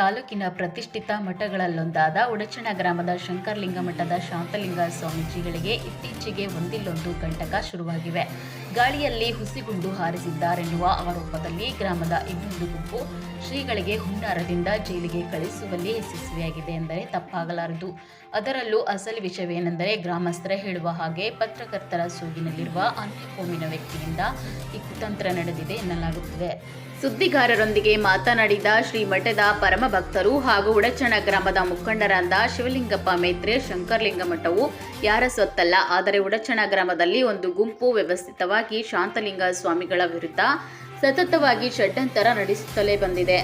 ತಾಲೂಕಿನ ಪ್ರತಿಷ್ಠಿತ ಮಠಗಳಲ್ಲೊಂದಾದ ಉಡಚಣ ಗ್ರಾಮದ ಶಂಕರಲಿಂಗ ಮಠದ ಶಾಂತಲಿಂಗ ಸ್ವಾಮೀಜಿಗಳಿಗೆ ಇತ್ತೀಚೆಗೆ ಒಂದಿಲ್ಲೊಂದು ಕಂಟಕ ಶುರುವಾಗಿವೆ. ಗಾಳಿಯಲ್ಲಿ ಹುಸಿಗುಂಡು ಹಾರಿಸಿದ್ದಾರೆನ್ನುವ ಆರೋಪದಲ್ಲಿ ಗ್ರಾಮದ ಇನ್ನೊಂದು ಗುಂಪು ಶ್ರೀಗಳಿಗೆ ಹುನ್ನಾರದಿಂದ ಜೈಲಿಗೆ ಕಳಿಸುವಲ್ಲಿ ಯಶಸ್ವಿಯಾಗಿದೆ ಎಂದರೆ ತಪ್ಪಾಗಲಾರದು. ಅದರಲ್ಲೂ ಅಸಲಿ ವಿಷಯವೇನೆಂದರೆ ಗ್ರಾಮಸ್ಥರೇ ಹೇಳುವ ಹಾಗೆ ಪತ್ರಕರ್ತರ ಸೋಗಿನಲ್ಲಿರುವ ಅನ್ಯ ಕೋಮಿನ ವ್ಯಕ್ತಿಯಿಂದ ಈ ಕುತಂತ್ರ ನಡೆದಿದೆ ಎನ್ನಲಾಗುತ್ತಿದೆ. ಸುದ್ದಿಗಾರರೊಂದಿಗೆ ಮಾತನಾಡಿದ ಶ್ರೀ ಮಠದ ಪರಮ ಭಕ್ತರು ಹಾಗೂ ಉಡಚಣ ಗ್ರಾಮದ ಮುಖಂಡರಾದ ಶಿವಲಿಂಗಪ್ಪ ಮೇತ್ರೆ, ಶಂಕರಲಿಂಗ ಮಠವು ಯಾರ ಸ್ವತ್ತಲ್ಲ, ಆದರೆ ಉಡಚಣ ಗ್ರಾಮದಲ್ಲಿ ಒಂದು ಗುಂಪು ವ್ಯವಸ್ಥಿತವಾಗಿ ಶಾಂತಲಿಂಗ ಸ್ವಾಮಿಗಳ ವಿರುದ್ಧ ಸತತವಾಗಿ ಷಡ್ಯಂತರ ನಡೆಸುತ್ತಲೇ ಬಂದಿದೆ.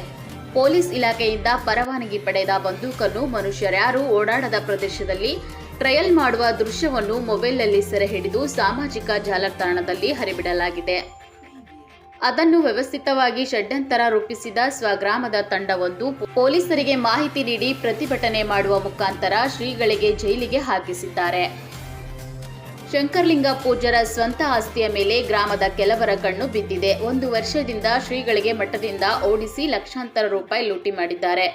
ಪೊಲೀಸ್ ಇಲಾಖೆಯಿಂದ ಪರವಾನಗಿ ಪಡೆದ ಬಂದೂಕನ್ನು ಮನುಷ್ಯರ್ಯಾರೂ ಓಡಾಡದ ಪ್ರದೇಶದಲ್ಲಿ ಟ್ರಯಲ್ ಮಾಡುವ ದೃಶ್ಯವನ್ನು ಮೊಬೈಲ್ನಲ್ಲಿ ಸೆರೆ ಹಿಡಿದು ಸಾಮಾಜಿಕ ಜಾಲತಾಣದಲ್ಲಿ ಹರಿಬಿಡಲಾಗಿದೆ. ಅದನ್ನು ವ್ಯವಸ್ಥಿತವಾಗಿ ಷಡ್ಯಂತರ ರೂಪಿಸಿದ ಸ್ವಗ್ರಾಮದ ತಂಡವೊಂದು ಪೊಲೀಸರಿಗೆ ಮಾಹಿತಿ ನೀಡಿ ಪ್ರತಿಭಟನೆ ಮಾಡುವ ಮುಖಾಂತರ ಶ್ರೀಗಳಿಗೆ ಜೈಲಿಗೆ ಹಾಕಿಸಿದ್ದಾರೆ. ಶಂಕರಲಿಂಗ ಪೂಜ್ಯರ ಸ್ವಂತ ಆಸ್ತಿಯ ಮೇಲೆ ಗ್ರಾಮದ ಕೆಲವರ ಕಣ್ಣು ಬಿದ್ದಿದೆ. 1 ವರ್ಷದಿಂದ ಶ್ರೀಗಳಿಗೆ ಮಠದಿಂದ ಓಡಿಸಿ ಲಕ್ಷಾಂತರ ರೂಪಾಯಿ ಲೂಟಿ ಮಾಡಿದ್ದಾರೆ.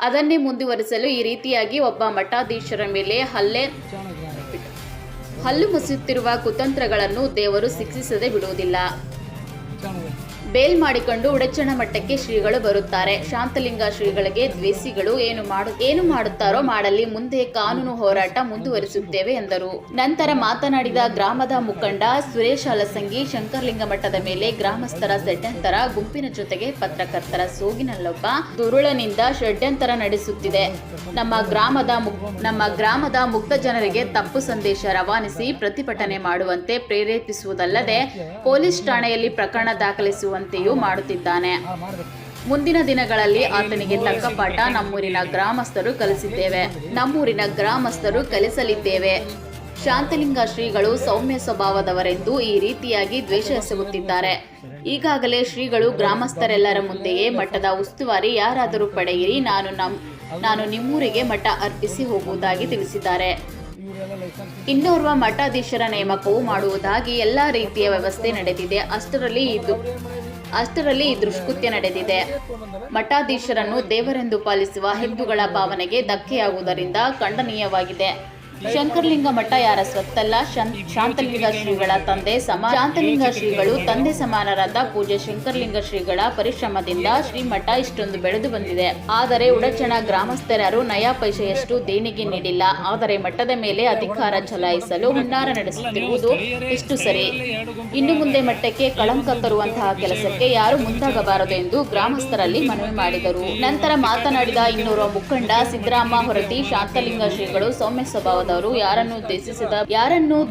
ಅದನ್ನೇ ಮುಂದುವರಿಸಲು ಈ ರೀತಿಯಾಗಿ ಒಬ್ಬ ಮಠಾಧೀಶರ ಮೇಲೆ ಹಲ್ಲು ಮುಸುತ್ತಿರುವ ಕುತಂತ್ರಗಳನ್ನು ದೇವರು ಶಿಕ್ಷಿಸದೆ ಬಿಡುವುದಿಲ್ಲ. ಬೇಲ್ ಮಾಡಿಕೊಂಡು ಉಡಚಣ ಮಠಕ್ಕೆ ಶ್ರೀಗಳು ಬರುತ್ತಾರೆ. ಶಾಂತಲಿಂಗ ಶ್ರೀಗಳಿಗೆ ದ್ವೇಷಿಗಳು ಏನು ಮಾಡುತ್ತಾರೋ ಮಾಡಲಿ, ಮುಂದೆ ಕಾನೂನು ಹೋರಾಟ ಮುಂದುವರಿಸುತ್ತೇವೆ ಎಂದರು. ನಂತರ ಮಾತನಾಡಿದ ಗ್ರಾಮದ ಮುಖಂಡ ಸುರೇಶ್ ಹಲಸಂಗಿ, ಶಂಕರಲಿಂಗ ಮಠದ ಮೇಲೆ ಗ್ರಾಮಸ್ಥರ ಷಡ್ಯಂತರ ಗುಂಪಿನ ಜೊತೆಗೆ ಪತ್ರಕರ್ತರ ಸೋಗಿನಲ್ಲೊಬ್ಬ ದುರುಳನಿಂದ ಷಡ್ಯಂತರ ನಡೆಸುತ್ತಿದೆ. ನಮ್ಮ ಗ್ರಾಮದ ಮುಗ್ಧ ಜನರಿಗೆ ತಪ್ಪು ಸಂದೇಶ ರವಾನಿಸಿ ಪ್ರತಿಭಟನೆ ಮಾಡುವಂತೆ ಪ್ರೇರೇಪಿಸುವುದಲ್ಲದೆ ಪೊಲೀಸ್ ಠಾಣೆಯಲ್ಲಿ ಪ್ರಕರಣ ದಾಖಲಿಸುವಂತೆಯೂ ಮಾಡುತ್ತಿದ್ದಾನೆ. ಮುಂದಿನ ದಿನಗಳಲ್ಲಿ ಆತನಿಗೆ ತಕ್ಕ ಪಾಠ ನಮ್ಮೂರಿನ ಗ್ರಾಮಸ್ಥರು ಕಲಿಸಲಿದ್ದೇವೆ. ಶಾಂತಲಿಂಗ ಶ್ರೀಗಳು ಸೌಮ್ಯ ಸ್ವಭಾವದವರೆಂದು ಈ ರೀತಿಯಾಗಿ ದ್ವೇಷ ಎಸಗುತ್ತಿದ್ದಾರೆ. ಈಗಾಗಲೇ ಶ್ರೀಗಳು ಗ್ರಾಮಸ್ಥರೆಲ್ಲರ ಮುಂದೆಯೇ ಮಠದ ಉಸ್ತುವಾರಿ ಯಾರಾದರೂ ಪಡೆಯಿರಿ, ನಾನು ನಿಮ್ಮೂರಿಗೆ ಮಠ ಅರ್ಪಿಸಿ ಹೋಗುವುದಾಗಿ ತಿಳಿಸಿದ್ದಾರೆ. ಇನ್ನೋರ್ವ ಮಠಾಧೀಶರ ನೇಮಕವೂ ಮಾಡುವುದಾಗಿ ಎಲ್ಲಾ ರೀತಿಯ ವ್ಯವಸ್ಥೆ ನಡೆದಿದೆ. ಅಷ್ಟರಲ್ಲಿ ಈ ದುಷ್ಕೃತ್ಯ ನಡೆದಿದೆ. ಮಠಾಧೀಶರನ್ನು ದೇವರೆಂದು ಪಾಲಿಸುವ ಹಿಂದೂಗಳ ಭಾವನೆಗೆ ಧಕ್ಕೆಯಾಗುವುದರಿಂದ ಖಂಡನೀಯವಾಗಿದೆ. ಶಂಕರಲಿಂಗ ಮಠ ಯಾರ ಸ್ವತ್ತಲ್ಲ. ಶಾಂತಲಿಂಗ ಶ್ರೀಗಳು ತಂದೆ ಸಮಾನರಾದ ಪೂಜ್ಯ ಶಂಕರಲಿಂಗ ಶ್ರೀಗಳ ಪರಿಶ್ರಮದಿಂದ ಶ್ರೀಮಠ ಇಷ್ಟೊಂದು ಬೆಳೆದು ಬಂದಿದೆ. ಆದರೆ ಉಡಚಣ ಗ್ರಾಮಸ್ಥರ್ಯಾರು ನಯಾ ಪೈಸೆಯಷ್ಟು ದೇಣಿಗೆ ನೀಡಿಲ್ಲ. ಆದರೆ ಮಠದ ಮೇಲೆ ಅಧಿಕಾರ ಚಲಾಯಿಸಲು ಹುನ್ನಾರ ನಡೆಸುತ್ತಿರುವುದು ಎಷ್ಟು ಸರಿ? ಇನ್ನು ಮುಂದೆ ಮಠಕ್ಕೆ ಕಳಂಕ ತರುವಂತಹ ಕೆಲಸಕ್ಕೆ ಯಾರು ಮುಂದಾಗಬಾರದು ಎಂದು ಗ್ರಾಮಸ್ಥರಲ್ಲಿ ಮನವಿ ಮಾಡಿದರು. ನಂತರ ಮಾತನಾಡಿದ ಇನ್ನೋರ್ವ ಮುಖಂಡ ಸಿದ್ದರಾಮ ಹೊರತಿ, ಶಾಂತಲಿಂಗ ಶ್ರೀಗಳು ಸೌಮ್ಯ ಸ್ವಭಾವದವರು, ಯಾರನ್ನೂ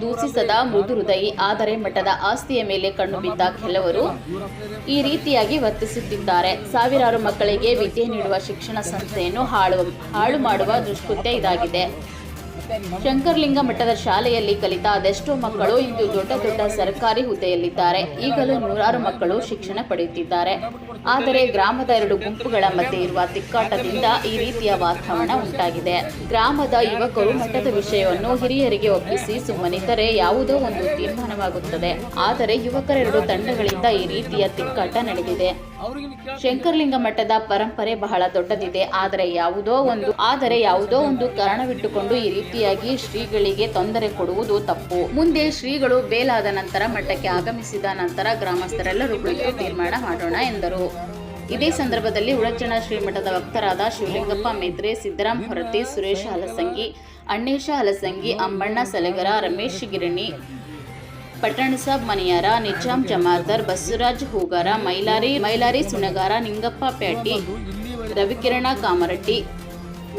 ದೂಷಿಸದ ಮೃದು ಹೃದಯಿ. ಆದರೆ ಮಠದ ಆಸ್ತಿಯ ಮೇಲೆ ಕಣ್ಣು ಬಿದ್ದ ಕೆಲವರು ಈ ರೀತಿಯಾಗಿ ವರ್ತಿಸುತ್ತಿದ್ದಾರೆ. ಸಾವಿರಾರು ಮಕ್ಕಳಿಗೆ ವಿದ್ಯೆ ನೀಡುವ ಶಿಕ್ಷಣ ಸಂಸ್ಥೆಯನ್ನು ಹಾಳು ಮಾಡುವ ದುಷ್ಕೃತ್ಯ ಇದಾಗಿದೆ. ಶಂಕರಲಿಂಗ ಮಠದ ಶಾಲೆಯಲ್ಲಿ ಕಲಿತ ಅದೆಷ್ಟೋ ಮಕ್ಕಳು ಇಂದು ದೊಡ್ಡ ಸರ್ಕಾರಿ ಹುದ್ದೆಯಲ್ಲಿದ್ದಾರೆ. ಈಗಲೂ ನೂರಾರು ಮಕ್ಕಳು ಶಿಕ್ಷಣ ಪಡೆಯುತ್ತಿದ್ದಾರೆ. ಆದರೆ ಗ್ರಾಮದ 2 ಗುಂಪುಗಳ ಮಧ್ಯೆ ಇರುವ ತಿಕ್ಕಾಟದಿಂದ ಈ ರೀತಿಯ ವಾತಾವರಣ ಉಂಟಾಗಿದೆ. ಗ್ರಾಮದ ಯುವಕರು ಮಠದ ವಿಷಯವನ್ನು ಹಿರಿಯರಿಗೆ ಒಪ್ಪಿಸಿ ಸುಮ್ಮನಿದ್ದರೆ ಯಾವುದೋ ಒಂದು ತೀರ್ಮಾನವಾಗುತ್ತದೆ. ಆದರೆ ಯುವಕರ 2 ತಂಡಗಳಿಂದ ಈ ರೀತಿಯ ತಿಕ್ಕಾಟ ನಡೆದಿದೆ. ಶಂಕರಲಿಂಗ ಮಠದ ಪರಂಪರೆ ಬಹಳ ದೊಡ್ಡದಿದೆ. ಆದರೆ ಯಾವುದೋ ಒಂದು ಕಾರಣವಿಟ್ಟುಕೊಂಡು ಈ ರೀತಿಯಾಗಿ ಶ್ರೀಗಳಿಗೆ ತೊಂದರೆ ಕೊಡುವುದು ತಪ್ಪು. ಮುಂದೆ ಶ್ರೀಗಳು ಬೇಲಾದ ನಂತರ ಮಠಕ್ಕೆ ಆಗಮಿಸಿದ ನಂತರ ಗ್ರಾಮಸ್ಥರೆಲ್ಲರೂ ಕುಳಿತು ತೀರ್ಮಾನ ಮಾಡೋಣ ಎಂದರು. ಇದೇ ಸಂದರ್ಭದಲ್ಲಿ ಉಡಚಣ ಶ್ರೀಮಠದ ಭಕ್ತರಾದ ಶಿವಲಿಂಗಪ್ಪ ಮೇತ್ರೆ, ಸಿದ್ದರಾಮ ಹೊರತಿ, ಸುರೇಶ ಹಲಸಂಗಿ, ಅಣ್ಣೇಶ ಹಲಸಂಗಿ, ಅಂಬಣ್ಣ ಸಲಗರ, ರಮೇಶ್ ಗಿರಣಿ, ಪಟ್ಟಣಸಾಬ್ ಮನಿಯಾರ, ನಿಜಾಂ ಜಮಾರ್ದಾರ್, ಬಸವರಾಜ್ ಹೂಗಾರ, ಮೈಲಾರಿ ಸುಣಗಾರ, ನಿಂಗಪ್ಪ ಪ್ಯಾಟಿ, ರವಿಕಿರಣ ಕಾಮರಟ್ಟಿ,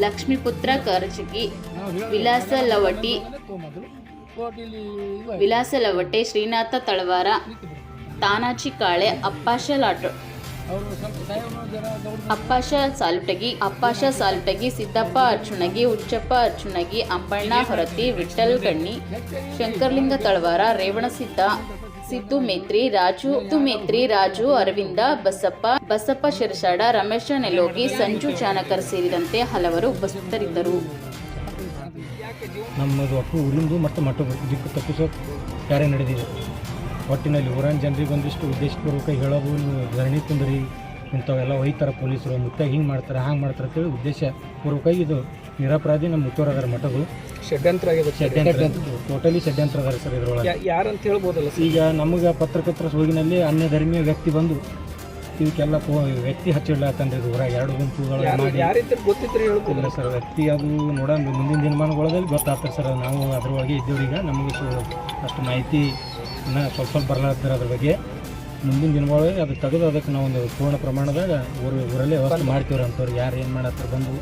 ಲಕ್ಷ್ಮೀಪುತ್ರ ಕರಚಗಿ, ವಿಲಾಸ ಲವಟೆ, ಶ್ರೀನಾಥ ತಳವಾರ, ತಾನಾಜಿ ಕಾಳೆ, ಅಪ್ಪಾಶ ಸಾಲುಟಗಿ, ಸಿದ್ದಪ್ಪ ಅರ್ಚುಣಗಿ, ಹುಚ್ಚಪ್ಪ ಅರ್ಚುಣಗಿ, ಅಂಬಣ್ಣ ಹೊರತಿ, ವಿಠ್ಠಲ್ ಗಣ್ಣಿ, ಶಂಕರಲಿಂಗ ತಳವಾರ, ರೇವಣಸಿದ್ದ, ಸಿದ್ದು ಮೇತ್ರಿ, ರಾಜು ಅರವಿಂದ, ಬಸಪ್ಪ ಶಿರಸಾಡ, ರಮೇಶ ನೆಲೋಗಿ, ಸಂಜು ಚಾನಕರ್ ಸೇರಿದಂತೆ ಹಲವರು ಉಪಸ್ಥಿತರಿದ್ದರು. ನಮ್ಮದು ಒಟ್ಟು ಊರಿಂದು ಮತ್ತು ಮಠದ ದಿಕ್ಕು ತಪ್ಪಿಸೋ ಕಾರ್ಯ ನಡೆದಿದೆ. ಒಟ್ಟಿನಲ್ಲಿ ಊರಿನ ಜನರಿಗೆ ಒಂದಿಷ್ಟು ಉದ್ದೇಶಪೂರ್ವಕ ಹೇಳೋದು, ನೀವು ಧರಣಿ ತುಂಬ್ರಿ, ಇಂಥವೆಲ್ಲ ಒಯ್ತಾರೆ ಪೊಲೀಸರು ಮುತ್ತಾಗಿ ಹಿಂಗೆ ಮಾಡ್ತಾರೆ ಹಂಗೆ ಮಾಡ್ತಾರೆ ಅಂತೇಳಿ ಉದ್ದೇಶ ಪೂರ್ವಕವಾಗಿ ಇದು ನಿರಪರಾಧಿ ನಮ್ಮ ಮುತ್ತೂರು ಅದರ ಮಠದು ಷಡ್ಯಂತ್ರ ಆಗಿದೆ. ಷಡ್ಯಂತ್ರ ಟೋಟಲಿ ಷಡ್ಯಂತ್ರ ಅದಾರೆ ಸರ್ ಇದ್ರೊಳಗೆ. ಯಾರಂತ ಹೇಳ್ಬೋದಲ್ಲ ಸರ್? ಈಗ ನಮಗೆ ಪತ್ರಕರ್ತರ ಸೋಗಿನಲ್ಲಿ ಅನ್ಯ ಧರ್ಮೀಯ ವ್ಯಕ್ತಿ ಬಂದು ಇದಕ್ಕೆಲ್ಲ ವ್ಯಕ್ತಿ ಹಚ್ಚಿಡ್ಲಾಕಂದ್ರೆ ಇದು ಊರಾಗ 2 ಗುಂಪುಗಳು ಮಾಡಿ ಯಾರಿದ್ರು ಗೊತ್ತಿದ್ರೆ ಹೇಳ್ಬೋದಿಲ್ಲ ಇಲ್ಲ ಸರ್. ವ್ಯಕ್ತಿ ಅದು ನೋಡೋಣ ಮುಂದಿನ ದಿನಮಾನಗಳಲ್ಲಿ ಗೊತ್ತಾಗ್ತದೆ ಸರ್. ನಾವು ಅದ್ರೊಳಗೆ ಇದ್ದೇವ್ರೀಗ ನಮಗೆ ಅಷ್ಟು ಮಾಹಿತಿ ಇನ್ನೂ ಸ್ವಲ್ಪ ಬರ್ಲಾಗ್ತಾರೆ ಅದ್ರ ಬಗ್ಗೆ. ಮುಂದಿನ ದಿನಗಳಲ್ಲಿ ಅದು ತೆಗೆದು ಅದಕ್ಕೆ ನಾವು ಒಂದು ಪೂರ್ಣ ಪ್ರಮಾಣದಾಗ ಊರಲ್ಲೇ ವ್ಯವಸ್ಥೆ ಮಾಡ್ತೀವ್ರಿ ಅಂಥವ್ರು ಯಾರು ಏನು ಮಾಡತ್ತಾರೆ ಬಂದು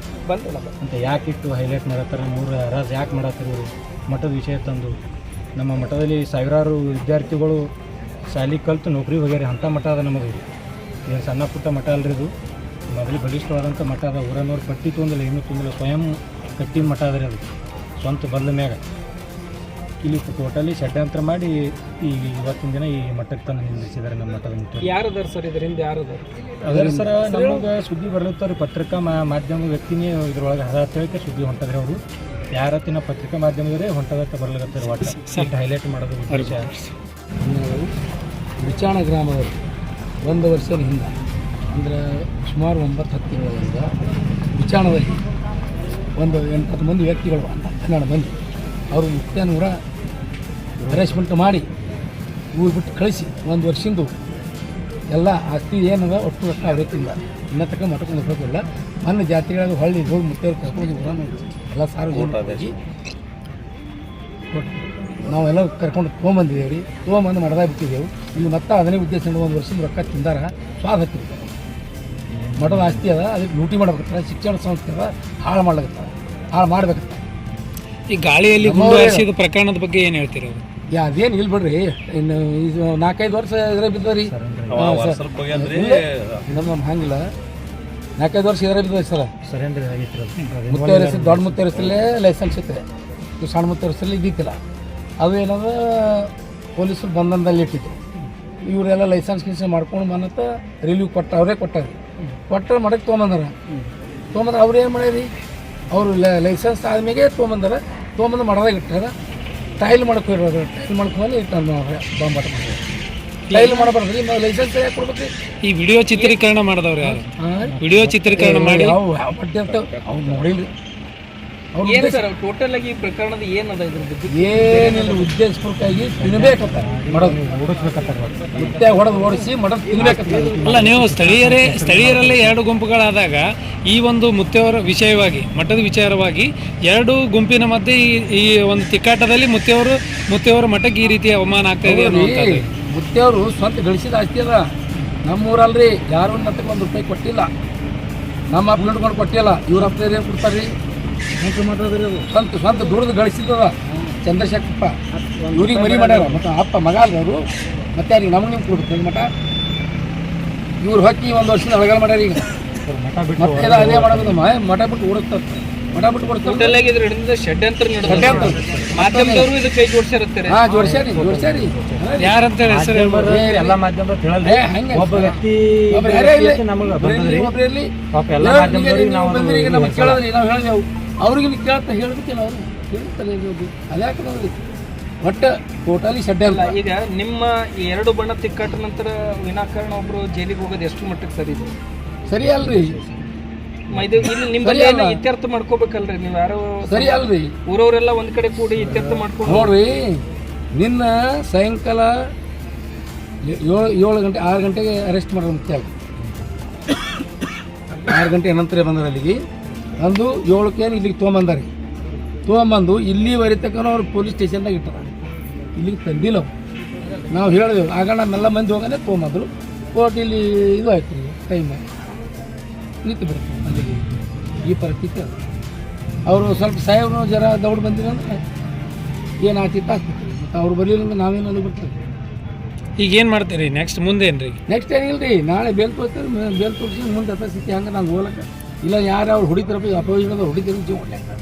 ಅಂತ ಯಾಕೆ ಇಟ್ಟು ಹೈಲೈಟ್ ಮಾಡತ್ತಾರೆ ಮೂರು ಹರಾಜು ಯಾಕೆ ಮಾಡತ್ತಾರೆ ಇವರು ಮಠದ ವಿಷಯ ತಂದು. ನಮ್ಮ ಮಠದಲ್ಲಿ ಸಾವಿರಾರು ವಿದ್ಯಾರ್ಥಿಗಳು ಶಾಲೆ ಕಲಿತು ನೌಕರಿ ಹೋಗ್ಯಾರ. ಅಂಥ ಮಠ ಅದ ನಮ್ಮದು. ಏನು ಸಣ್ಣ ಪುಟ್ಟ ಮಠ ಅಲ್ರಿ ಇದು. ಮೊದಲು ಬಲಿಷ್ಠವಾದಂಥ ಮಠ ಅದ. ಊರನ್ನವ್ರು ಪಟ್ಟಿ ತೊಂದಿಲ್ಲ ಏನೂ ತೊಂದಿಲ್ಲ. ಸ್ವಯಂ ಕಟ್ಟಿದ ಮಠ ಅದ ರೀ ಅದು ಸ್ವಂತ ಬದಲ ಮ್ಯಾಗ. ಇಲ್ಲಿ ಟೋಟಲಿ ಷಡ್ಯಂತ್ರ ಮಾಡಿ ಈ ಇವತ್ತಿನ ದಿನ ಈ ಮಟ್ಟಕ್ಕೆ ತಂದು ನಿಲ್ಲಿಸಿದ್ದಾರೆ ನಮ್ಮ ಮಠದ ಮುಖ್ಯ. ಯಾರದಾರ ಸರ್ ಇದರಿಂದ? ಯಾರದಾರ ಅದರ ಸರ್ ನಮಗೆ ಸುದ್ದಿ ಬರ್ಲತ್ತಾರೆ. ಪತ್ರಿಕಾ ಮಾಧ್ಯಮ ವ್ಯಕ್ತಿನೇ ಇದ್ರೊಳಗೆ ಹದ ಹೇಳಿಕೆ ಸುದ್ದಿ ಹೊಂಟದ್ರಿ ಅವರು. ಯಾರತ್ತಿನ ಪತ್ರಿಕಾ ಮಾಧ್ಯಮದವರೇ ಹೊಂಟದತ್ತ ಬರ್ಲಾಗತ್ತಾರೆ. ಒಟ್ಟು ಹೈಲೈಟ್ ಮಾಡೋದು ವಿಷಯ. ಬಿಚಾಣ ಗ್ರಾಮದಲ್ಲಿ 1 ವರ್ಷದ ಹಿಂದೆ ಅಂದರೆ ಸುಮಾರು 9-10 ತಿಂಗಳಿಂದ ಬಿಚಾಣದಲ್ಲಿ ಒಂದು 8-10 ಮಂದಿ ವ್ಯಕ್ತಿಗಳು 12 ಮಂದಿ ಅವರು ಮುಕ್ತಾನೂರ ಹರಾಸ್ಮೆಂಟ್ ಮಾಡಿ ಊರು ಬಿಟ್ಟು ಕಳಿಸಿ 1 ವರ್ಷದಿಂದ ಎಲ್ಲ ಆಸ್ತಿ ಏನದ ಒಟ್ಟು ರೊಕ್ಕ ಅವರೇ ತಿಂದ. ಇನ್ನೂ ತಕ್ಕ ಮಠಕ್ಕೆ ಹೋಗಿಲ್ಲ. ಮೊನ್ನೆ ಜಾತಿಗಳಿಗೆ ಹೊಳ್ಳಿ ಹೋಗಿ ಮುತ್ತೇರು ಕರ್ಕೊಂಡು ಊರನ್ನು ಎಲ್ಲ ಸಾರ್ವಜನಿಕವಾಗಿ ನಾವೆಲ್ಲ ಕರ್ಕೊಂಡು ತೊಗೊಂಬಂದಿದ್ದೇವೆ ರೀ. ತೊಗೊಂಬಂದು ಮಠದಾಗ ಬಿಟ್ಟಿದ್ದೆವು. ಇಲ್ಲಿ ಮತ್ತೆ ಅದನ್ನೇ ಉದ್ದೇಶ 1 ವರ್ಷದ ರೊಕ್ಕ ತಿಂದಾರ ಸ್ವಾದ ಹತ್ತಿರ ಮಠದ ಆಸ್ತಿ ಅದ. ಅದಕ್ಕೆ ಲೂಟಿ ಮಾಡ್ಬೇಕತ್ತ. ಶಿಕ್ಷಣ ಸಂಸ್ಥೆ ಅದ ಹಾಳು ಮಾಡ್ಲಾಗತ್ತ. ಹಾಳು ಮಾಡ್ಬೇಕತ್ತ. ಈ ಗಾಳಿಯಲ್ಲಿ ಗುಂಡು ಹಾರಿಸಿದ ಪ್ರಕರಣದ ಬಗ್ಗೆ ಏನು ಹೇಳ್ತೀರ? ಅದೇನು ಇಲ್ಲ ಬಿಡ್ರಿ. ಇನ್ನು ಇದು 4-5 ವರ್ಷ ಇದರ ಬಿದ್ದರಿ ನಮ್ಮ ಹಂಗಿಲ್ಲ. 4-5 ವರ್ಷ ಇದರ ಬಿದ್ದರಿ ಸರ್. ಸರೆಂಡರ್ ಆಗಿತ್ತು. ಮುತ್ತೇರಿಸಿ ದೊಡ್ಡ ಮುತ್ತೇರಿಸಲೇ ಲೈಸೆನ್ಸ್ ಇತ್ತು. ಇದು ಸಣ್ಣ ಮುತ್ತೇರಿಸಲಿ ಇದ್ದಿತ್ತಿಲ್ಲ. ಅದು ಏನದ ಪೊಲೀಸರು ಬಂಧನದಲ್ಲಿ ಇಟ್ಟಿದ್ರು. ಇವರೆಲ್ಲ ಲೈಸೆನ್ಸ್ ಗಿನ್ಸೆನ್ಸ್ ಮಾಡ್ಕೊಂಡು ಬಂದಂತ ರಿಲೀವ್ ಅವರೇ ಕೊಟ್ಟರೆ ಮಠಕ್ಕೆ ತೊಗೊಂಬಂದಾರ. ಅವ್ರು ಏನು ಮಾಡ್ಯಾರಿ? ಅವರು ಲೈಸೆನ್ಸ್ ಆದ್ಮೇಲೆ ತೊಗೊಂಬಂದು ಮಠದಾಗ ಇಟ್ಟಾರ. ಟೈಲ್ ಮಾಡಕ್ಕೆ ಹೋಗಿರೋದು. ಟೈಲ್ ಮಾಡ್ಕೊಂಡು ಬಾಂಬಾಟ ಮಾಡಿದ್ರು. ಟೈಲ್ ಮಾಡಬಾರ್ದು. ನಾವು ಲೈಸೆನ್ಸ್ ಯಾಕೆ ಕೊಡ್ಬೇಕು? ಈ ವಿಡಿಯೋ ಚಿತ್ರೀಕರಣ ಮಾಡಿದವ್ರು ಯಾರು? ವಿಡಿಯೋ ಚಿತ್ರೀಕರಣ ಮಾಡಿ ಯಾವ ಪಟ್ಟಿ ಅಂತ ಅವ್ರು ನೋಡಿಲ್ಲ. ಏನು ಸರ್ ಟೋಟಲ್ ಆಗಿ ಪ್ರಕರಣದ ಏನದ ಇದ್ರ ಬಗ್ಗೆ? ಏನಿಲ್ಲ, ಉದ್ದೇಶಪೂರ್ವಕವಾಗಿ ತಿನ್ಬೇಕಂತ ಮಾಡೋದು. ಮುತ್ತೆ ಹೊಡೆದು ಓಡಿಸಿ ಮಠ ತಿನ್ಬೇಕಂತ. ಅಲ್ಲ, ನೀವು ಸ್ಥಳೀಯರಲ್ಲೇ 2 ಗುಂಪುಗಳಾದಾಗ ಈ ಒಂದು ಮುತ್ತೆಯವರ ವಿಷಯವಾಗಿ ಮಠದ ವಿಚಾರವಾಗಿ 2 ಗುಂಪಿನ ಮಧ್ಯೆ ಈ ಒಂದು ತಿಕ್ಕಾಟದಲ್ಲಿ ಮುತ್ತೆಯವರ ಮಠಕ್ಕೆ ಈ ರೀತಿ ಅವಮಾನ ಆಗ್ತಾ ಇದೆ ಅನ್ನುವಂಥದ್ದು. ಮುತ್ತೆಯವರು ಸ್ವಂತ ಗಳಿಸಿದ ಆಸ್ತಿ ಅದ. ನಮ್ಮೂರಲ್ರಿ ಯಾರು ನತ್ತಕ್ಕೆ $1 ರೂಪಾಯಿ ಕೊಟ್ಟಿಲ್ಲ. ನಮ್ಮ ಅಪ್ಪ ಹಿಡ್ಕೊಂಡು ಕೊಟ್ಟಿಲ್ಲ. ಇವ್ರ ಅಪ್ಪ ಏನು ಕೊಡ್ತಾರೆ ರೀ? ಸ್ವಂತ ದುಡ್ದು ಗಳಿಸಿದ್ದದ. ಚಂದ್ರಶೇಖರಪ್ಪ ಇವ್ರಿಗೆ ಮರಿ ಮಾಡ್ಯಾರ. ಮತ್ತು ಅಪ್ಪ ಮಗ ಅಲ್ಲ ಅವರು. ಮತ್ತೆ ಯಾರಿಗೆ ನಮಗೆ ನಿಮ್ಗೆ ಕೊಡ್ತಾರೆ ಮಠ. ಇವ್ರು ಹೊಕ್ಕಿ 1 ವರ್ಷದ ಅಳಗಾಲ ಮಾಡ್ಯಾರ. ಈಗ ಮತ್ತೆ ಅದೇ ಮಾಡೋದು. ಮಠ ಬಿಟ್ಟು ಓಡಿಸ್ತಾರೆ. ಮಠ ಬಿಟ್ಟು ಕೊಡ್ತಾರೆ. ಷಡ್ಯಂತ್ರ ಮಾಧ್ಯಮದವರು ಇದು ಕೈ ಜೋಡಿಸಿರುತ್ತಾರೆ. ಹಾಂ, ಜೋಡಿಸ್ಯಾರಿ. ಯಾರಂತ ಹೆಸರು ಎಲ್ಲ ಮಾಧ್ಯಮದ ಹಂಗೆ ಒಬ್ಬ ವ್ಯಕ್ತಿ ನಮಗೆ ಒಬ್ಬರಲ್ಲಿ ನಮಗೆ ಕೇಳಿದ್ರಿ. ನಾವು ಹೇಳಿದೆವು ಅವ್ರಿಗೆ ನೀವು ಕೇಳ್ತಾ ಹೇಳೋದಕ್ಕೆ ನಾವು ಹೇಳ್ತಲೇ ಇರೋದು. ಅದ್ಯಾಕೆ ನೋಡ್ರಿ ಒಟ್ಟು ಟೋಟಲಿ ಷಡ್ಯಂತ್ರ. ಈಗ ನಿಮ್ಮ 2 ಬಣ ತಿಕ್ಕಾಟ ನಂತರ ವಿನಾಕಾರಣ ಒಬ್ರು ಜೈಲಿಗೆ ಹೋಗೋದು ಎಷ್ಟು ಮಟ್ಟಕ್ಕೆ ಸರಿ ಇದೆ? ಸರಿ ಅಲ್ರಿ. ಇದು ಇಲ್ಲಿ ನಿಮ್ಮಲ್ಲಿ ಇತ್ಯರ್ಥ ಮಾಡ್ಕೋಬೇಕಲ್ರಿ ನೀವು ಯಾರೋ? ಸರಿ ಅಲ್ರಿ. ಊರವರೆಲ್ಲ ಒಂದ್ ಕಡೆ ಕೂಡಿ ಇತ್ಯರ್ಥ ಮಾಡ್ಕೊಂಡು ನೋಡ್ರಿ. ನಿನ್ನ ಸಾಯಂಕಾಲ 7 ಗಂಟೆ 6 ಗಂಟೆಗೆ ಅರೆಸ್ಟ್ ಮಾಡೋದು ಮುಖ್ಯ. 6 ಗಂಟೆ ನಂತರ ಬಂದ್ರೆ ಅಲ್ಲಿಗೆ ಅಂದು 7ಕ್ಕೆ ಇಲ್ಲಿಗೆ ತೊಗೊಂಬಂದು ಇಲ್ಲಿವರೆ ತನಕ ಅವ್ರು ಪೊಲೀಸ್ ಸ್ಟೇಷನ್ದಾಗ ಇಟ್ಟಾರ. ಇಲ್ಲಿಗೆ ತಂದಿಲ್ಲ. ನಾವು ಹೇಳಿದೆವು ಆಗ ನಮ್ಮೆಲ್ಲ ಮಂದಿ ಹೋಗೋಣ ತೊಗೊಂಬಂದರು. ಕೋರ್ಟ್ ಇಲ್ಲಿ ಇದು ಆಯ್ತು ರೀ ಟೈಮ್ ನಿಂತು ಬಿಡ್ತೀವಿ ಅಲ್ಲಿಗೆ. ಈ ಪರಿಸ್ಥಿತಿ ಅದು. ಅವರು ಸ್ವಲ್ಪ ಸಾಹೇಬ್ರು ಜರ ದೌಡ್ ಬಂದಿರಂದ್ರೆ ಏನು ಆಗ್ತಿತ್ತು ಆಗ್ತಿತ್ತು. ಮತ್ತು ಅವ್ರು ಬರಲಿಲ್ಲ ಅಂದ್ರೆ ನಾವೇನು ಅಲ್ಲಿ ಬಿಡ್ತೀವಿ. ಈಗ ಏನು ಮಾಡ್ತೀರಿ ನೆಕ್ಸ್ಟ್? ಮುಂದೆ ಏನು ರೀ? ನೆಕ್ಸ್ಟ್ ಏನಿಲ್ಲ ರೀ. ನಾಳೆ ಬೇಲ್ ತೋರಿಸ್ತಾರೆ. ಬೇಲ್ ತೋರಿಸಿ ಮುಂದೆ ಅಥಸ್ಥಿತಿ ಹಂಗೆ ನಂಗೆ ಹೋಗ್ಲಕ್ಕ ಇಲ್ಲ. ಯಾರು ಹೊಡಿತಾರಪ್ಪ ಅಪೋಸಿಷನ್ ಹೊಡಿತಾರೆ ಜೀವ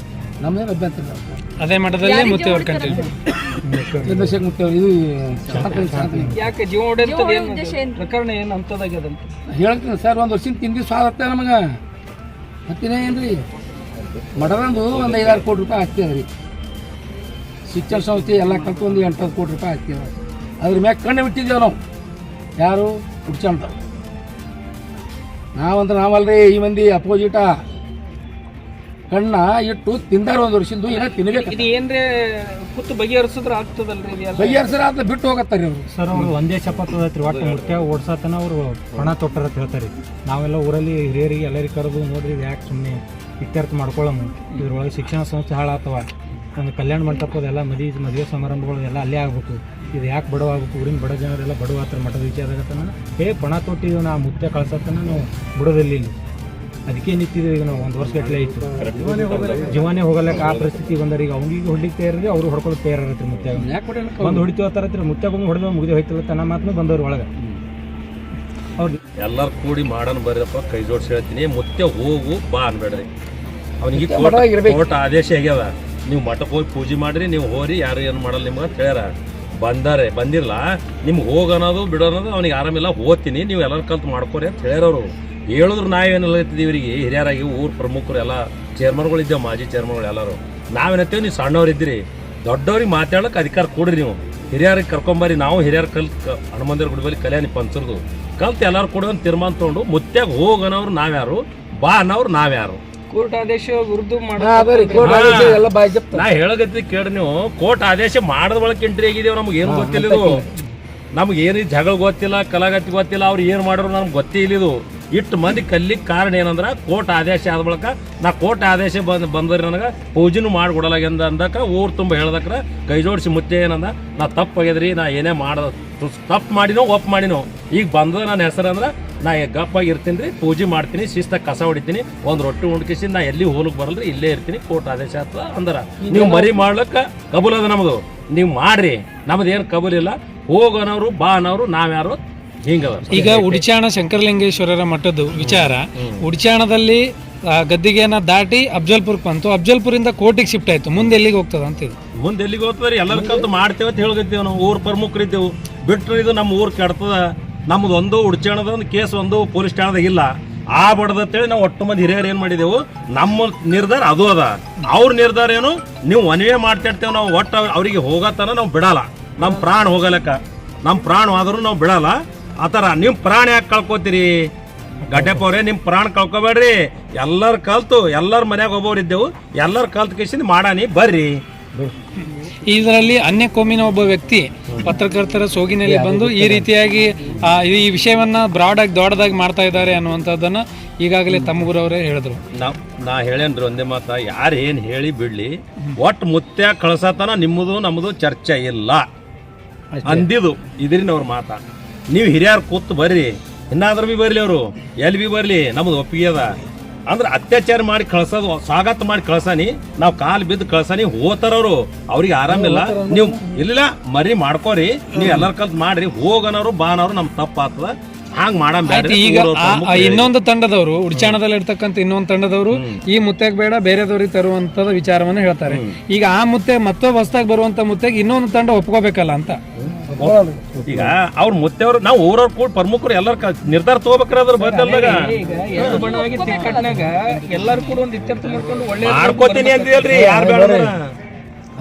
ನಮ್ಮೇನು ಅಭ್ಯಂತರ. ಅದೇ ಮಠದಲ್ಲಿ ಮುತ್ತೆಯವ್ರ ಕಂಟಿನ್ಯೂ ಚಂದ್ರಶೇಖರ್ ಮುತ್ತೆಯವ್ರು ಇದು ಯಾಕೆ ಜೀವ ಹೊಡೆಯೋದು ಪ್ರಕರಣ ಏನು ಅಂತದಾಗ್ಯದಂತ ಹೇಳ್ತೀನಿ ಸರ್. 1 ವರ್ಷದಿಂದ ತಿಂದು ಸ್ವಾದ ಆಗ್ತದೆ ನಮಗೆ. ಮತ್ತಿನ ಏನು ರೀ ಮಠದಂದು ಒಂದು 5-6 ಕೋಟಿ ರೂಪಾಯಿ ಆಸ್ತಿ ಅದ ರೀ. ಶಿಕ್ಷಣ ಸಂಸ್ಥೆ ಎಲ್ಲ ಕಲ್ತು ಒಂದು 8-10 ಕೋಟಿ ರೂಪಾಯಿ ಆಸ್ತಿ ಅದ. ಅದ್ರ ಮ್ಯಾಗ ಕಣ್ಣು ಬಿಟ್ಟಿದ್ದೇವೆ ನಾವು. ಯಾರು ಹುಡ್ಚಂತ ನಾವಲ್ರಿ ಈ ಮಂದಿ ಅಪೋಸಿಟ ಕಣ್ಣ ಇಟ್ಟು ತಿಂದಾರ 1 ವರ್ಷದಿಂದ ಏನೋ ತಿನ್ಬೇಕು. ಇದು ಏನ್ರಿ ಕೂತು ಬಗೆಹರಿಸಿದ್ರೆ ಆಗ್ತದಲ್ರಿ ಇದು ಎಲ್ಲ? ಬಗೆಹರಿಸ್ರ ಅಂತ ಬಿಟ್ಟು ಹೋಗತ್ತಾರಿ ಅವರು. ಸರ್ ಅವರು ಒಂದೇ ಶಪಥ ಐತ್ರಿ, ಒಟ್ಟು ಮುತ್ಯ ಓಡ್ಸತನ ಅವರು ಪಣ ತೊಟ್ಟಾರ ಅಂತ ಹೇಳ್ತಾರೆ. ನಾವೆಲ್ಲ ಊರಲ್ಲಿ ಹಿರಿಯರಿಗೆ ಎಲ್ಲರಿಗೆ ಕರೆದು ನೋಡ್ರಿ ಇದು ಯಾಕೆ ಸುಮ್ಮನೆ ಇತ್ಯರ್ಥ ಮಾಡ್ಕೊಳ್ಳೋಣ, ಇದ್ರೊಳಗೆ ಶಿಕ್ಷಣ ಸಂಸ್ಥೆ ಹಾಳಾಗ್ತವ, ಒಂದು ಕಲ್ಯಾಣ ಮಂಟಪದ ಎಲ್ಲ ಮದುವೆ ಸಮಾರಂಭಗಳು ಎಲ್ಲ ಅಲ್ಲೇ ಆಗ್ಬೇಕು, ಇದು ಯಾಕೆ ಬಡವಾಗಬೇಕು, ಊರಿನ ಬಡ ಜನರೆಲ್ಲ ಬಡವಾತ್ರ ಮಠದ ವಿಚಾರದಾಗತ್ತನ ಪಣ ತೊಟ್ಟಿದ್ದೀವಿ ನಾ ಮುತ್ಯ ಕಳ್ಸತ್ತನ ನಾವು ಬಿಡೋದಿಲ್ಲ ಇಲ್ಲಿ. ಅದಕ್ಕೆ ನಿಂತಿದ್ದೀವಿ ಈಗ ನಾವು 1 ವರ್ಷ ಗಟ್ಟಲೆ ಆಯಿತು, ಜೀವನೇ ಹೋಗಲ್ಲಕ್ಕೆ ಆ ಪರಿಸ್ಥಿತಿ ಬಂದರೆ ಈಗ ಅವ್ನಿಗೆ ಹೊಡ್ಲಿಕ್ಕೆ ತಯಾರಿ ಅವ್ರು ಹೊಡ್ಕೊಳ್ಳೋಕೆ ತಯಾರಿರತ್ರಿ. ಮುತ್ಯ ಬಂದು ಹೊಡಿತೀವಿ ಅಂತಾರತ್ರಿ, ಮುತ್ಯ ಬಂದು ಹೊಡೆದ ಮುಗಿದು ಹೋಯ್ತಿಲ್ಲ ತನ್ನ ಮಾತನ್ನು ಬಂದವ್ರು ಒಳಗೆ. ಹೌದು, ಎಲ್ಲರೂ ಕೂಡಿ ಮಾಡೋಣ ಬರ್ರಪ್ಪ, ಕೈ ಜೋಡಿಸಿ ಹೇಳ್ತೀನಿ, ಮುತ್ಯ ಹೋಗು ಬಾ ಅನ್ಬೇಡ್ರಿ. ಅವನಿಗೆ ಕೋರ್ಟ್ ಆದೇಶ ಆಗ್ಯದ, ನೀವು ಮಠಕ್ಕೆ ಹೋಗಿ ಪೂಜೆ ಮಾಡಿರಿ, ನೀವು ಹೋರಿ, ಯಾರು ಏನು ಮಾಡಲ್ಲ ನಿಮ್ಗೆ ಅಂತ ಹೇಳ್ಯಾರ. ಬಂದಿರಲ್ಲ ನಿಮ್ಗೆ ಹೋಗೋಣದು ಬಿಡೋಣದು ಅವ್ನಿಗೆ ಆರಾಮಿಲ್ಲ, ಹೋಗ್ತೀನಿ, ನೀವು ಎಲ್ಲರೂ ಕಲ್ತು ಮಾಡ್ಕೋರಿ ಅಂತ ಹೇಳ್ಯಾರವ್ರು. ಹೇಳಿದ್ರು ನಾವೇನೆಲ್ಲ ಇರ್ತಿದ್ದೀವಿ ಇವರಿಗೆ ಹಿರಿಯರಾಗಿ, ಊರು ಪ್ರಮುಖರು ಎಲ್ಲ ಚೇರ್ಮನ್ಗಳಿದ್ದೇವೆ, ಮಾಜಿ ಚೇರ್ಮನ್ಗಳು ಎಲ್ಲರೂ. ನಾವೇನತ್ತೀವಿ, ನೀವು ಸಣ್ಣವ್ರು ಇದ್ದೀರಿ, ದೊಡ್ಡವ್ರಿಗೆ ಮಾತಾಡೋಕೆ ಅಧಿಕಾರ ಕೊಡ್ರಿ, ನೀವು ಹಿರಿಯರಿಗೆ ಕರ್ಕೊಂಬರಿ. ನಾವು ಹಿರಿಯರು ಹನುಮಂದಿರ ಗುಡಿಬಲ್ಲಿ ಕಲ್ಯಾಣಿ ಪಂಚರ್ದು ಕಲ್ತು ಎಲ್ಲರೂ ಕೊಡೋ ತೀರ್ಮಾನ ತೊಗೊಂಡು ಮುತ್ಯಾಗ ಹೋಗೋನವ್ರು ನಾವ್ಯಾರು, ಬಾ ಅನ್ನೋರು ನಾವ್ಯಾರು. ಕೋರ್ಟ್ ಆದೇಶ ವಿರುದ್ಧ ಎಲ್ಲ ಬಾಯಿ ಜಪ್ತ. ನಾ ಹೇಳಕತ್ತಿ ಕೇಳ್ರಿ, ನೀವು ಕೋರ್ಟ್ ಆದೇಶ ಮಾಡಿದ ಬಳಕ ಎಂಟ್ರಿ ಆಗಿದ್ದೇವೆ, ನಮ್ಗೆ ಏನು ಗೊತ್ತಿಲ್ಲ ಇದು, ನಮ್ಗೆ ಏನು ಜಗಳ ಗೊತ್ತಿಲ್ಲ, ಕಲಾಗತಿ ಗೊತ್ತಿಲ್ಲ, ಅವ್ರು ಏನು ಮಾಡೋರು ನಮ್ಗೆ ಗೊತ್ತೇ ಇಲ್ಲಿದು. ಇಟ್ಟು ಮಂದಿ ಕಲ್ಲಿಗೆ ಕಾರಣ ಏನಂದ್ರೆ ಕೋರ್ಟ್ ಆದೇಶ ಆದ ಬಳಕ ನಾ ಕೋರ್ಟ್ ಆದೇಶ ಬಂದ್ರಿ ನನಗೆ ಪೂಜೆನೂ ಮಾಡಿಕೊಡಲಾಗ್ಯಂದ ಅಂದಕ್ಕೆ ಊರು ತುಂಬ ಹೇಳ್ದಕ್ರೆ ಕೈ ಜೋಡಿಸಿ ಮುತ್ತೆ ಏನಂದ, ನಾ ತಪ್ಪಾಗ್ಯದ್ರಿ, ನಾ ಏನೇ ಮಾಡೋದು ತಪ್ಪು ಮಾಡಿನೋ ಒಪ್ಪು ಮಾಡಿನೋ, ಈಗ ಬಂದ ನನ್ನ ಹೆಸರು ಅಂದ್ರೆ ನಾ ಗಪ್ಪಾಗಿ ಇರ್ತೀನಿ ರೀ, ಪೂಜೆ ಮಾಡ್ತೀನಿ, ಶಿಸ್ತಾಗಿ ಕಸ ಹೊಡಿತೀನಿ, ಒಂದು ರೊಟ್ಟಿ ಉಣ್ಕಿಸಿ ನಾ ಎಲ್ಲಿ ಹೋಲಕ್ಕೆ ಬರಲ್ರಿ, ಇಲ್ಲೇ ಇರ್ತೀನಿ, ಕೋರ್ಟ್ ಆದೇಶ ಆಗ್ತದ ಅಂದ್ರೆ ನೀವು ಮರಿ ಮಾಡ್ಲಿಕ್ಕೆ ಕಬೂಲ್ ಅದ ನಮ್ಮದು, ನೀವು ಮಾಡ್ರಿ, ನಮ್ದು ಏನು ಕಬೂಲ್ ಇಲ್ಲ, ಹೋಗೋನವ್ರು ಬಾ ಅನ್ನೋರು ನಾವ್ಯಾರು ಹಿಂಗದ. ಈಗ ಉಡಿಚಾಣ ಶಂಕರಲಿಂಗೇಶ್ವರರ ಮಠದ ವಿಚಾರ, ಉಡಿಚಾಣದಲ್ಲಿ ಗದ್ದಿಗೆನ ದಾಟಿ ಅಫ್ಜಲ್ಪುರ್ಗೆ ಬಂತು, ಅಫ್ಜಲ್ಪುರಿಂದ ಕೋರ್ಟಿಗೆ ಶಿಫ್ಟ್ ಆಯ್ತು, ಮುಂದೆ ಎಲ್ಲಿಗೆ ಹೋಗ್ತದ ಅಂತ ಇದು? ಮುಂದೆ ಎಲ್ಲಿಗೆ ಹೋಗ್ತದ್ರಿ, ಎಲ್ಲರೂ ಕಲ್ತು ಮಾಡ್ತೇವೆ ಅಂತ ಹೇಳ್ಗತ್ತೀವಿ ನಾವು, ಊರು ಪ್ರಮುಖರಿದ್ದೇವು, ಬಿಟ್ಟರೆ ಇದು ನಮ್ಮ ಊರು ಕೆಡ್ತದ. ನಮ್ದು ಒಂದು ಉಡ್ಚಾಣದ ಒಂದು ಕೇಸ್ ಒಂದು ಪೊಲೀಸ್ ಠಾಣದಾಗ ಇಲ್ಲ, ಆ ಬಡದಂತೇಳಿ ನಾವು ಒಟ್ಟು ಮಂದಿ ಹಿರಿಯರು ಏನು ಮಾಡಿದೆವು, ನಮ್ಮ ನಿರ್ಧಾರ ಅದು ಅದ. ಅವ್ರ ನಿರ್ಧಾರ ಏನು, ನೀವು ಒನ್ವೇ ಮಾಡ್ತಿರ್ತೇವೆ ನಾವು, ಒಟ್ಟು ಅವರಿಗೆ ಹೋಗತ್ತನ ನಾವು ಬಿಡಲ್ಲ, ನಮ್ಮ ಪ್ರಾಣ ಹೋಗಲಕ್ಕ, ನಮ್ಮ ಪ್ರಾಣ ಆದರೂ ನಾವು ಬಿಡಲ್ಲ. ಆ ಥರ ನಿಮ್ಮ ಪ್ರಾಣ ಯಾಕೆ ಕಳ್ಕೊತೀರಿ ಗಡ್ಡೆಪ್ಪ ಅವ್ರೆ, ನಿಮ್ಮ ಪ್ರಾಣ ಕಳ್ಕೊಬೇಡ್ರಿ, ಎಲ್ಲರೂ ಕಲ್ತು ಎಲ್ಲರ ಮನ್ಯಾಗ ಒಬ್ಬರು ಇದ್ದೆವು, ಎಲ್ಲರೂ ಕಲ್ತು ಕಿಸಿಂದ ಮಾಡಾನಿ ಬರ್ರಿ. ಇದರಲ್ಲಿ ಅನ್ಯ ಕೋಮಿನ ಒಬ್ಬ ವ್ಯಕ್ತಿ ಪತ್ರಕರ್ತರ ಸೋಗಿನಲ್ಲಿ ಬಂದು ಈ ರೀತಿಯಾಗಿ ಈ ವಿಷಯವನ್ನ ಬ್ರಾಡ್ ಆಗಿ ದೊಡ್ಡದಾಗಿ ಮಾಡ್ತಾ ಇದ್ದಾರೆ ಅನ್ನುವಂಥದ್ದನ್ನ ಈಗಾಗಲೇ ತಮ್ಮಗುರವರೇ ಹೇಳಿದ್ರು. ನಾ ಹೇಳೇನ್ರಿ ಒಂದೇ ಮಾತ, ಯಾರು ಏನು ಹೇಳಿ ಬಿಡ್ಲಿ, ಒಟ್ಟು ಮುತ್ಯ ಕಳ್ಸತನ ನಿಮ್ಮದು ನಮ್ಮದು ಚರ್ಚೆ ಇಲ್ಲ ಅಂದಿದ್ದು ಇದ್ರಿನ ಅವ್ರ ಮಾತ. ನೀವು ಹಿರಿಯರು ಕೂತು ಬರ್ರಿ, ಇನ್ನಾದ್ರೂ ಬಿ ಬರ್ಲಿ, ಅವರು ಎಲ್ಲಿ ಬಿ ಬರ್ಲಿ, ನಮ್ದು ಒಪ್ಪಿಗೆ ಅದ. ಅಂದ್ರೆ ಅತ್ಯಾಚಾರ ಮಾಡಿ ಕಳ್ಸೋದು, ಸ್ವಾಗತ ಮಾಡಿ ಕಳ್ಸಾನಿ, ನಾವು ಕಾಲು ಬಿದ್ದು ಕಳ್ಸಾನಿ, ಹೋತಾರವ್ರು, ಅವ್ರಿಗೆ ಆರಾಮಿಲ್ಲ, ನೀವು ಇಲ್ಲ ಮರಿ ಮಾಡ್ಕೋರಿ, ನೀವು ಎಲ್ಲರ ಕಲ್ತು ಮಾಡ್ರಿ, ಹೋಗನವ್ರು ಬಾನವ್ರು ನಮ್ ತಪ್ಪಾಗ್ತದ, ಹಾಂಗ್ ಮಾಡಂಬ್ಯಾಡ್ರಿ. ಈಗ ಇನ್ನೊಂದು ತಂಡದವರು, ಉಡ್ಚಾಣದಲ್ಲಿ ಇರ್ತಕ್ಕಂಥ ಇನ್ನೊಂದು ತಂಡದವರು ಈ ಮುತ್ತೆಗೆ ಬೇಡ ಬೇರೆದವ್ರಿಗೆ ತರುವಂತದ ವಿಚಾರವನ್ನು ಹೇಳ್ತಾರೆ. ಈಗ ಆ ಮುತ್ತೆ ಮತ್ತೊಬ್ಬ ಹೊಸದಾಗಿ ಬರುವಂತ ಮುತ್ತೆಗೆ ಇನ್ನೊಂದು ತಂಡ ಒಪ್ಕೋಬೇಕಲ್ಲ ಅಂತ. ಈಗ ಅವ್ರ ಮುತ್ತೆಯವ್ರು ನಾವು ಊರವ್ರು ಕೂಡ ಪ್ರಮುಖರು ಎಲ್ಲರ ನಿರ್ಧಾರ ತಗೋಬೇಕ್ರಿ, ಅದ್ರ ಬದಲಾಗ ಈಗ ಎರಡು ಬಣ ಆಗಿ ತಿಕ್ಕಟ್ನಾಗ ಎಲ್ಲರೂ ಕೂಡ ಒಂದು ಇತ್ಯರ್ಥ ಮಾಡ್ಕೊಂಡು ಒಳ್ಳೆ ಮಾಡ್ಕೋತೀನಿ ಅಂದಿಲ್ರಿ, ಯಾರು ಬೇಡ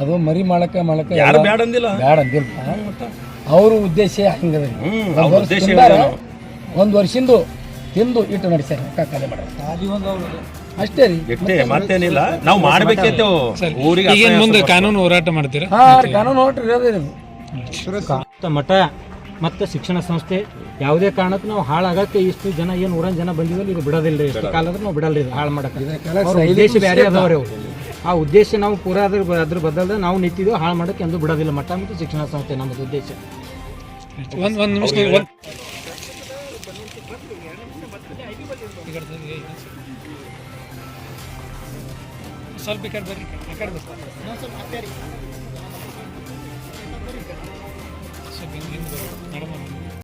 ಅದು ಮರಿ ಮಾಡಕ ಯಾರು ಬೇಡ ಅಂದಿಲ್ಲ, ಬೇಡ ಅಂದಿಲ್ಲ. ಅವ್ರ ಉದ್ದೇಶ ಹಿಂಗದ, ಒಂದು ವರ್ಷದಿಂದ ತಿಂದು ಇಟ್ಟು ನಡೆಸ್ಯಾರ, ಖಾಲಿ ಮಾಡ್ಯಾರ ಅಷ್ಟೇ ರೀ, ಇಷ್ಟೇ ಮತ್ತೇನಿಲ್ಲ. ನಾವು ಮಾಡ್ಬೇಕೈತೆ ಊರಿಗೆ. ಈಗ ಮುಂದೆ ಕಾನೂನು ಹೋರಾಟ ಮಾಡ್ತೀರಾ? ಕಾನೂನು ಹೋರಾಟ ಇರೋದೇ. ಮಠ ಮತ್ತು ಶಿಕ್ಷಣ ಸಂಸ್ಥೆ ಯಾವುದೇ ಕಾರಣಕ್ಕೂ ನಾವು ಹಾಳಾಗಕ್ಕೆ ಇಷ್ಟು ಜನ ಏನು 100 ಜನ ಬಂದಿದ್ವಲ್ಲ, ಇದು ಬಿಡೋದಿಲ್ಲ. ಎಷ್ಟು ಕಾಲ ಆದ್ರೂ ನಾವು ಬಿಡಲ್ರಿ, ಇದು ಹಾಳು ಮಾಡಕ್ಕೆ. ಉದ್ದೇಶ ಬೇರೆ ಅದಾವ್ರಿ ಅವು, ಆ ಉದ್ದೇಶ ನಾವು ಪೂರಾ ಅದ್ರ ಬದಲಾದ ನಾವು ನಿಂತಿದ್ದೀವಿ, ಹಾಳು ಮಾಡೋಕ್ಕೆ ಎಂದು ಬಿಡೋದಿಲ್ಲ. ಮಠ ಮತ್ತು ಶಿಕ್ಷಣ ಸಂಸ್ಥೆ ನಮ್ಮದು ಉದ್ದೇಶ. ಒಂದು ನಿಮಿಷ ಸ್ವಲ್ಪ ಈ ಕಡೆ ಬರ್ರಿ, ಆ ಕಡೆ ಬರ್ರಿ, ಸ್ವಲ್ಪ ಹಿಂದೆ ಬರ್ರಿ, ಮೇಡಮ್.